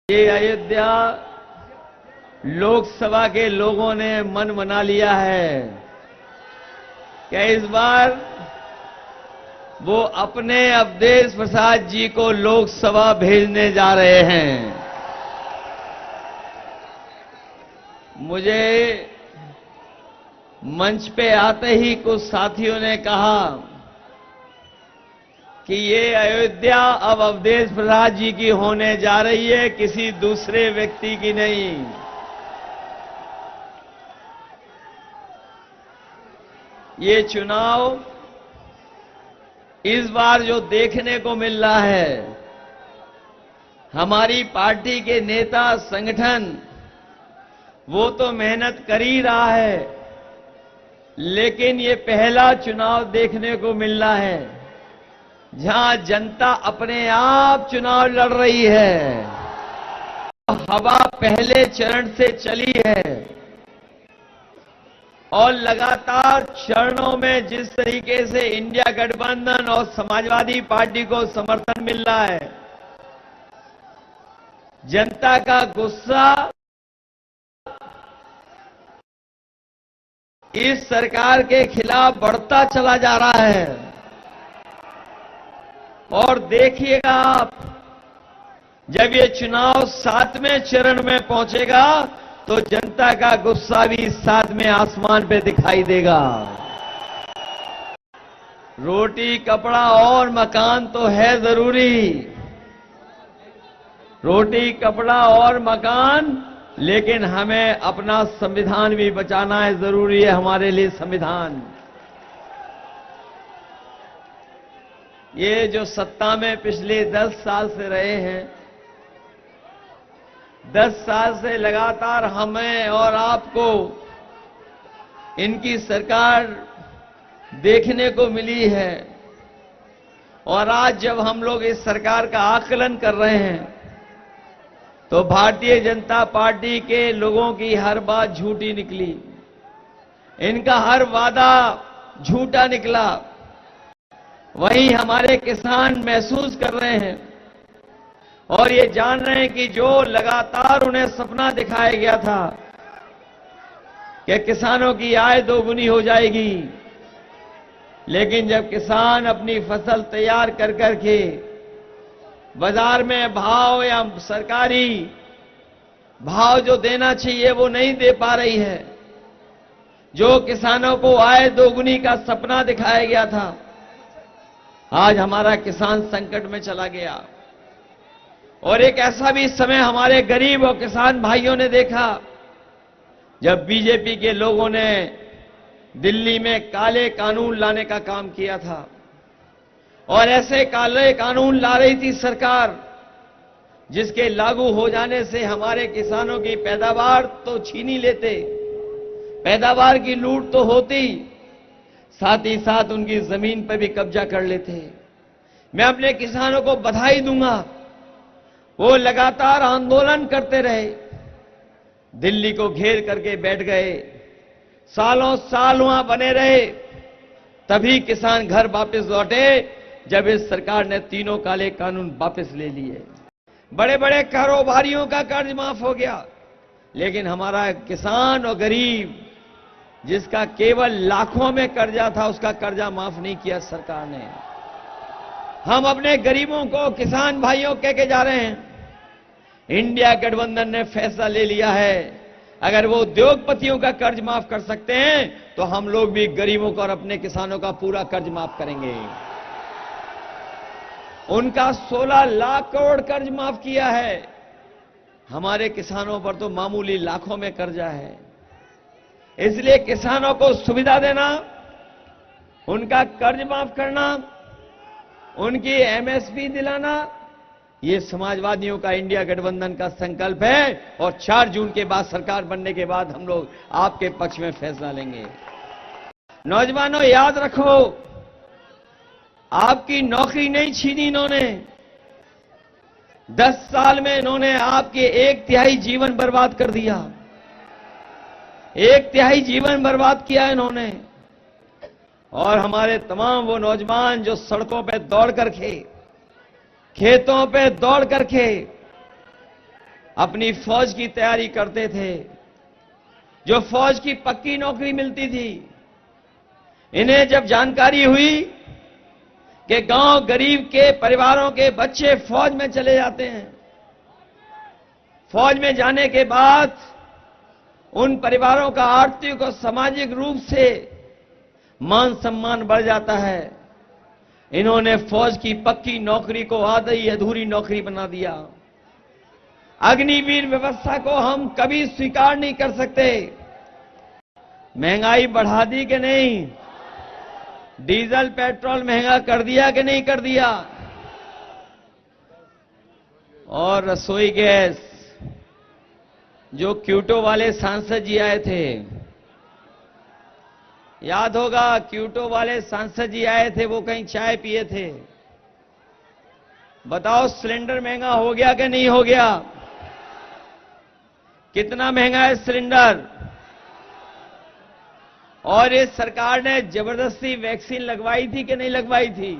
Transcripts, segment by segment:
ये अयोध्या लोकसभा के लोगों ने मन बना लिया है कि इस बार वो अपने अवधेश प्रसाद जी को लोकसभा भेजने जा रहे हैं। मुझे मंच पे आते ही कुछ साथियों ने कहा कि ये अयोध्या अब अवधेश प्रसाद जी की होने जा रही है, किसी दूसरे व्यक्ति की नहीं। ये चुनाव इस बार जो देखने को मिल रहा है, हमारी पार्टी के नेता संगठन वो तो मेहनत कर ही रहा है, लेकिन ये पहला चुनाव देखने को मिल रहा है जहां जनता अपने आप चुनाव लड़ रही है। हवा पहले चरण से चली है और लगातार चरणों में जिस तरीके से इंडिया गठबंधन और समाजवादी पार्टी को समर्थन मिल रहा है, जनता का गुस्सा इस सरकार के खिलाफ बढ़ता चला जा रहा है। और देखिएगा आप, जब ये चुनाव 7वें चरण में पहुंचेगा तो जनता का गुस्सा भी 7वें आसमान पे दिखाई देगा। रोटी कपड़ा और मकान तो है जरूरी, रोटी कपड़ा और मकान, लेकिन हमें अपना संविधान भी बचाना है, जरूरी है हमारे लिए संविधान। ये जो सत्ता में पिछले 10 साल से रहे हैं, 10 साल से लगातार हमें और आपको इनकी सरकार देखने को मिली है। और आज जब हम लोग इस सरकार का आकलन कर रहे हैं तो भारतीय जनता पार्टी के लोगों की हर बात झूठी निकली, इनका हर वादा झूठा निकला। वहीं हमारे किसान महसूस कर रहे हैं और ये जान रहे हैं कि जो लगातार उन्हें सपना दिखाया गया था कि किसानों की आय दोगुनी हो जाएगी, लेकिन जब किसान अपनी फसल तैयार कर करके बाजार में भाव या सरकारी भाव जो देना चाहिए वो नहीं दे पा रही है, जो किसानों को आय दोगुनी का सपना दिखाया गया था, आज हमारा किसान संकट में चला गया। और एक ऐसा भी समय हमारे गरीब और किसान भाइयों ने देखा जब बीजेपी के लोगों ने दिल्ली में काले कानून लाने का काम किया था। और ऐसे काले कानून ला रही थी सरकार जिसके लागू हो जाने से हमारे किसानों की पैदावार तो छीन ही लेते, पैदावार की लूट तो होती, साथ ही साथ उनकी जमीन पर भी कब्जा कर लेते। मैं अपने किसानों को बधाई दूंगा, वो लगातार आंदोलन करते रहे, दिल्ली को घेर करके बैठ गए, सालों साल वहां बने रहे, तभी किसान घर वापस लौटे जब इस सरकार ने तीनों काले कानून वापस ले लिए। बड़े बड़े कारोबारियों का कर्ज माफ हो गया, लेकिन हमारा किसान और गरीब जिसका केवल लाखों में कर्जा था, उसका कर्जा माफ नहीं किया सरकार ने। हम अपने गरीबों को, किसान भाइयों कह के जा रहे हैं, इंडिया गठबंधन ने फैसला ले लिया है, अगर वो उद्योगपतियों का कर्ज माफ कर सकते हैं तो हम लोग भी गरीबों का और अपने किसानों का पूरा कर्ज माफ करेंगे। उनका 16 लाख करोड़ कर्ज माफ किया है, हमारे किसानों पर तो मामूली लाखों में कर्जा है। इसलिए किसानों को सुविधा देना, उनका कर्ज माफ करना, उनकी एमएसपी दिलाना, ये समाजवादियों का इंडिया गठबंधन का संकल्प है। और 4 जून के बाद सरकार बनने के बाद हम लोग आपके पक्ष में फैसला लेंगे। नौजवानों याद रखो, आपकी नौकरी नहीं छीनी इन्होंने, 10 साल में इन्होंने आपके 1/3 जीवन बर्बाद कर दिया, 1/3 जीवन बर्बाद किया इन्होंने। और हमारे तमाम वो नौजवान जो सड़कों पे दौड़ करके, खेतों पे दौड़ करके अपनी फौज की तैयारी करते थे, जो फौज की पक्की नौकरी मिलती थी, इन्हें जब जानकारी हुई कि गांव गरीब के परिवारों के बच्चे फौज में चले जाते हैं, फौज में जाने के बाद उन परिवारों का आर्थिक और सामाजिक रूप से मान सम्मान बढ़ जाता है, इन्होंने फौज की पक्की नौकरी को आधी अधूरी नौकरी बना दिया। अग्निवीर व्यवस्था को हम कभी स्वीकार नहीं कर सकते। महंगाई बढ़ा दी कि नहीं? डीजल पेट्रोल महंगा कर दिया कि नहीं कर दिया? और रसोई गैस, जो क्यूटो वाले सांसद जी आए थे, याद होगा, क्यूटो वाले सांसद जी आए थे, वो कहीं चाय पिए थे। बताओ सिलेंडर महंगा हो गया कि नहीं हो गया? कितना महंगा है सिलेंडर? और इस सरकार ने जबरदस्ती वैक्सीन लगवाई थी कि नहीं लगवाई थी?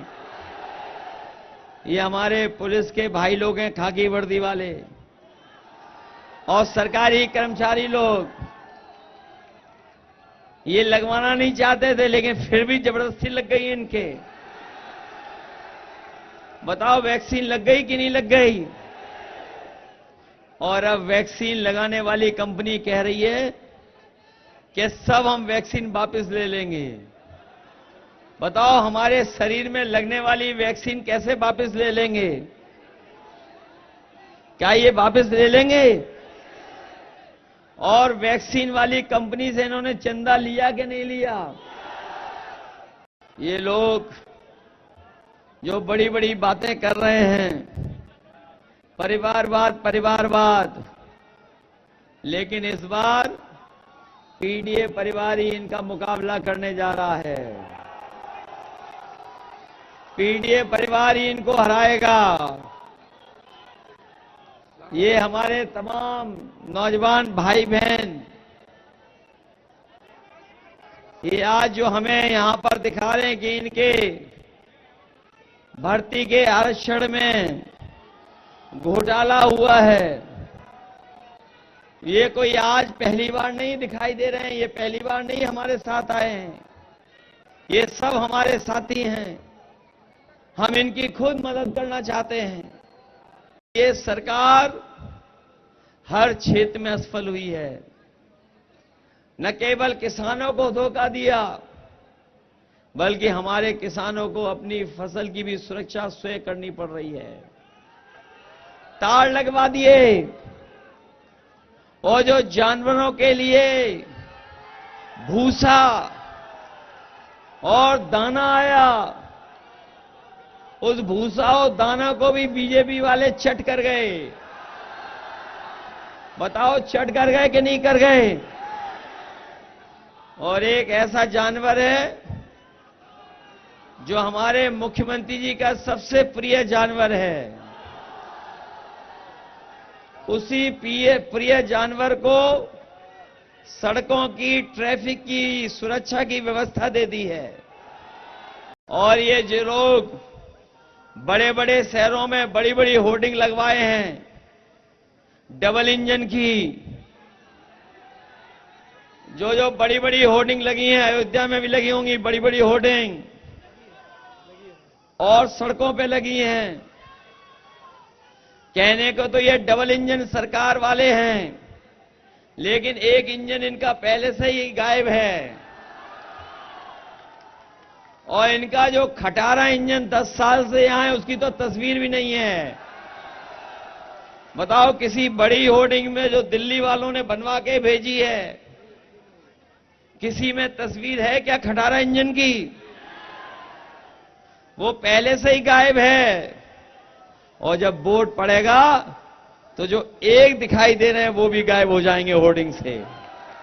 ये हमारे पुलिस के भाई लोग हैं, खाकी वर्दी वाले, और सरकारी कर्मचारी लोग, ये लगवाना नहीं चाहते थे, लेकिन फिर भी जबरदस्ती लग गई इनके। बताओ वैक्सीन लग गई कि नहीं लग गई? और अब वैक्सीन लगाने वाली कंपनी कह रही है कि सब हम वैक्सीन वापस ले लेंगे। बताओ हमारे शरीर में लगने वाली वैक्सीन कैसे वापस ले लेंगे? क्या ये वापस ले लेंगे? और वैक्सीन वाली कंपनी से इन्होंने चंदा लिया कि नहीं लिया? ये लोग जो बड़ी बड़ी बातें कर रहे हैं, परिवारवाद, लेकिन इस बार पीडीए परिवार ही इनका मुकाबला करने जा रहा है। पीडीए परिवार ही इनको हराएगा। ये हमारे तमाम नौजवान भाई बहन, ये आज जो हमें यहां पर दिखा रहे हैं कि इनके भर्ती के आरक्षण में घोटाला हुआ है, ये कोई आज पहली बार नहीं दिखाई दे रहे हैं, ये पहली बार नहीं हमारे साथ आए हैं, ये सब हमारे साथी हैं। हम इनकी खुद मदद करना चाहते हैं। ये सरकार हर क्षेत्र में असफल हुई है। न केवल किसानों को धोखा दिया, बल्कि हमारे किसानों को अपनी फसल की भी सुरक्षा स्वयं करनी पड़ रही है। तार लगवा दिए, और जो जानवरों के लिए भूसा और दाना आया, उस भूसा और दाना को भी बीजेपी वाले चट कर गए। बताओ चट कर गए कि नहीं कर गए? और एक ऐसा जानवर है जो हमारे मुख्यमंत्री जी का सबसे प्रिय जानवर है, उसी प्रिय जानवर को सड़कों की, ट्रैफिक की सुरक्षा की व्यवस्था दे दी है। और ये जो लोग बड़े बड़े शहरों में बड़ी बड़ी होर्डिंग लगवाए हैं डबल इंजन की, जो बड़ी बड़ी होर्डिंग लगी हैं, अयोध्या में भी लगी होंगी बड़ी बड़ी होर्डिंग, और सड़कों पे लगी हैं। कहने को तो ये डबल इंजन सरकार वाले हैं, लेकिन एक इंजन इनका पहले से ही गायब है। और इनका जो खटारा इंजन 10 साल से यहां है, उसकी तो तस्वीर भी नहीं है। बताओ किसी बड़ी होर्डिंग में जो दिल्ली वालों ने बनवा के भेजी है, किसी में तस्वीर है क्या खटारा इंजन की? वो पहले से ही गायब है। और जब बोर्ड पड़ेगा तो जो एक दिखाई दे रहे हैं वो भी गायब हो जाएंगे होर्डिंग से।